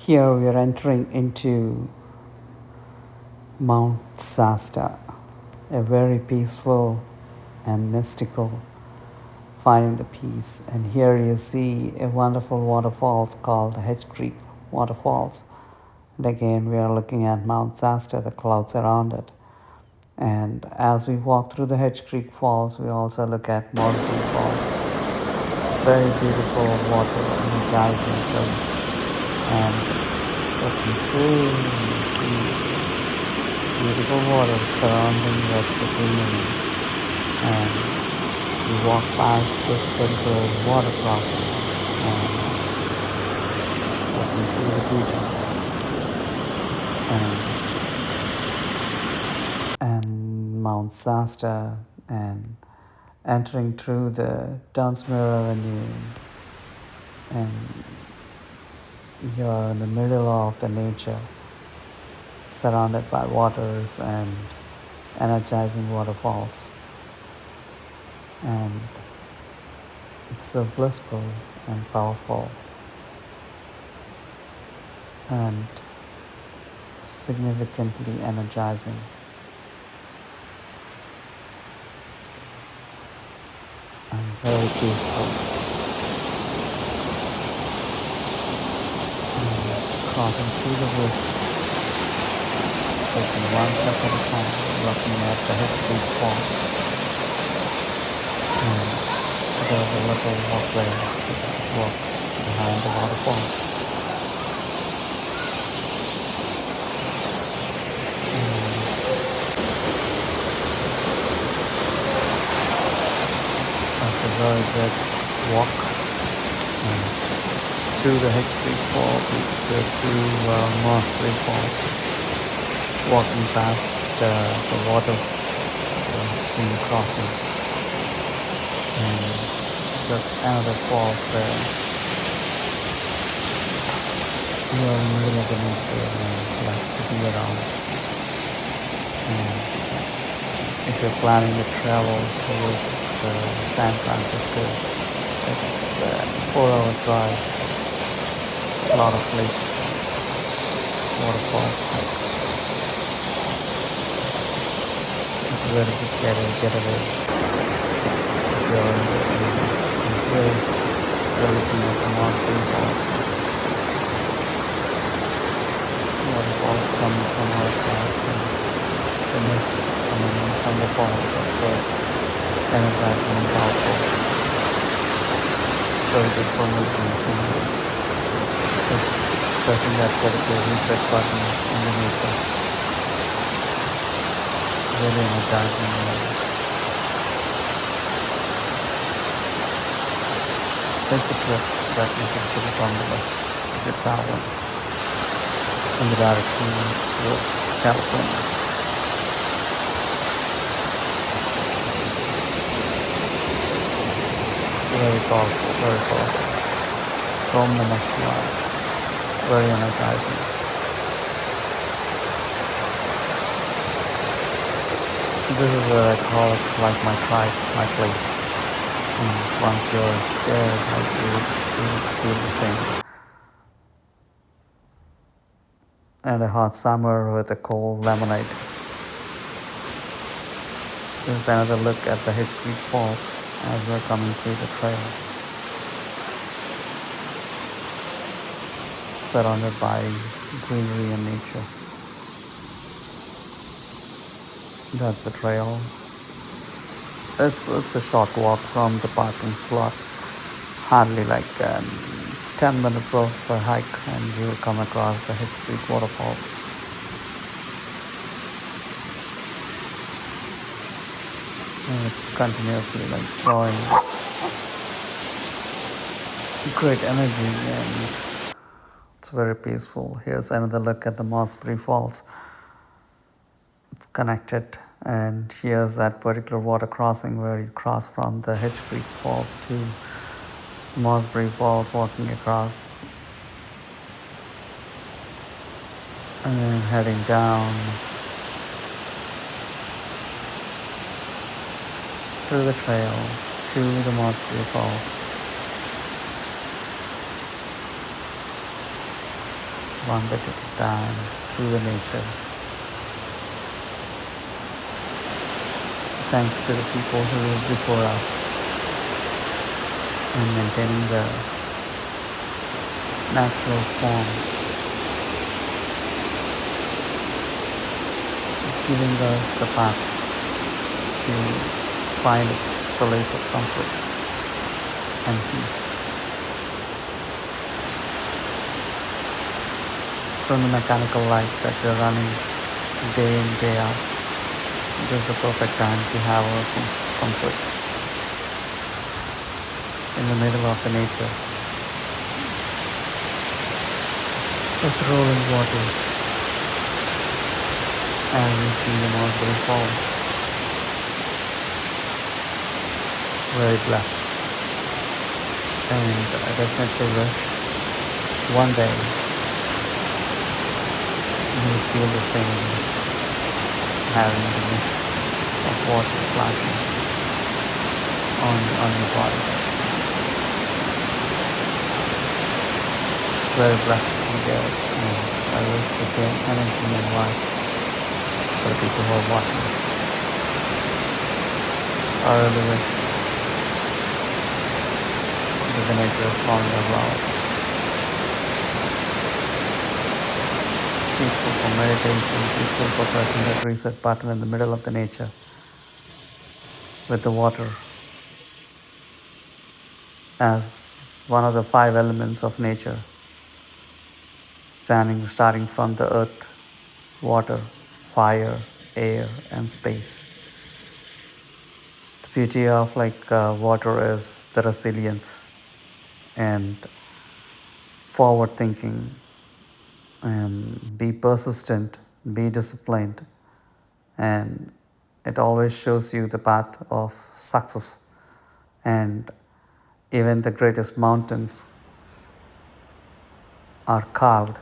Here we are entering into Mount Shasta, a very peaceful and mystical, finding the peace. And here you see a wonderful waterfalls called Hedge Creek Waterfalls. And again, we are looking at Mount Shasta, the clouds around it. And as we walk through the Hedge Creek Falls, we also look at Mossbury Falls. Very beautiful water, energizing place. And looking through, you see beautiful water surrounding with the greenery. And we walk past this particular water crossing and looking through the beauty. And Mount Shasta and entering through the Dunsmuir Avenue, and you're in the middle of the nature, surrounded by waters and energizing waterfalls. And it's so blissful and powerful and significantly energizing. And very peaceful. And crossing through the woods, taking one step at a time, looking at the Hedge Falls. And there's a little walkway that walks behind the waterfall. That's a very good walk. And through the Hedge Falls, we go through Mossbury Falls, walking past the water stream crossing. And there's another falls there. We are in the middle of the nature and like to be around. And if you're planning to travel towards San Francisco, it's a 4-hour drive, a lot of lakes, waterfalls, hikes. It's a very good getaway if you're in the area. And here we're looking at the Mossbury Falls. Waterfalls coming from our side, and the mist coming in from the falls are so energizing and powerful. Very good for meditation. Just pressing that particular reset button in the nature. Really energizing. It's a trip that you should put it on the list if you're traveling in the direction towards California. Very powerful, very powerful. Om Namah Shivaya. Very energizing. This is where I call it like my tribe, my place. And once you're there, like you feel the same. And a hot summer with a cold lemonade. Here's another look at the Hedge Creek Falls as we're coming through the trail. Surrounded by greenery and nature. That's the trail. It's a short walk from the parking slot. Hardly like 10 minutes of a hike and you'll come across the Hedge Creek Waterfall. And it's continuously like flowing. Great energy and it's very peaceful. Here's another look at the Mossbury Falls. It's connected, and here's that particular water crossing where you cross from the Hedge Creek Falls to Mossbury Falls, walking across and then heading down through the trail to the Mossbury Falls. one bit at a time through the nature. Thanks to the people who lived before us in maintaining the natural form, giving us the path to find a solace of comfort and peace. From the mechanical life that we're running day in, day out, this is the perfect time to have our peace, comfort in the middle of the nature with rolling waters and we see the Waterfall Falls. Very blessed, and I definitely wish one day you will feel the same, having the mist of water splashing on your body. Very blessed to be there, and I wish the same energy and life for the people who are watching. I really wish that the nature is falling as well. Peaceful for meditation, peaceful for pressing that reset button in the middle of the nature with the water as one of the 5 elements of nature, starting from the earth, water, fire, air, and space. The beauty of water is the resilience and forward thinking, and be persistent, be disciplined, and it always shows you the path of success. And even the greatest mountains are carved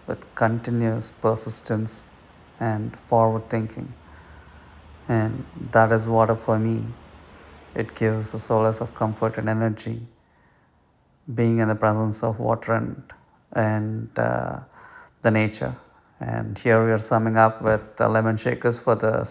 with continuous persistence and forward thinking, and that is water for me. It gives a solace of comfort and energy being in the presence of water and the nature. And here we are summing up with lemon shakers for the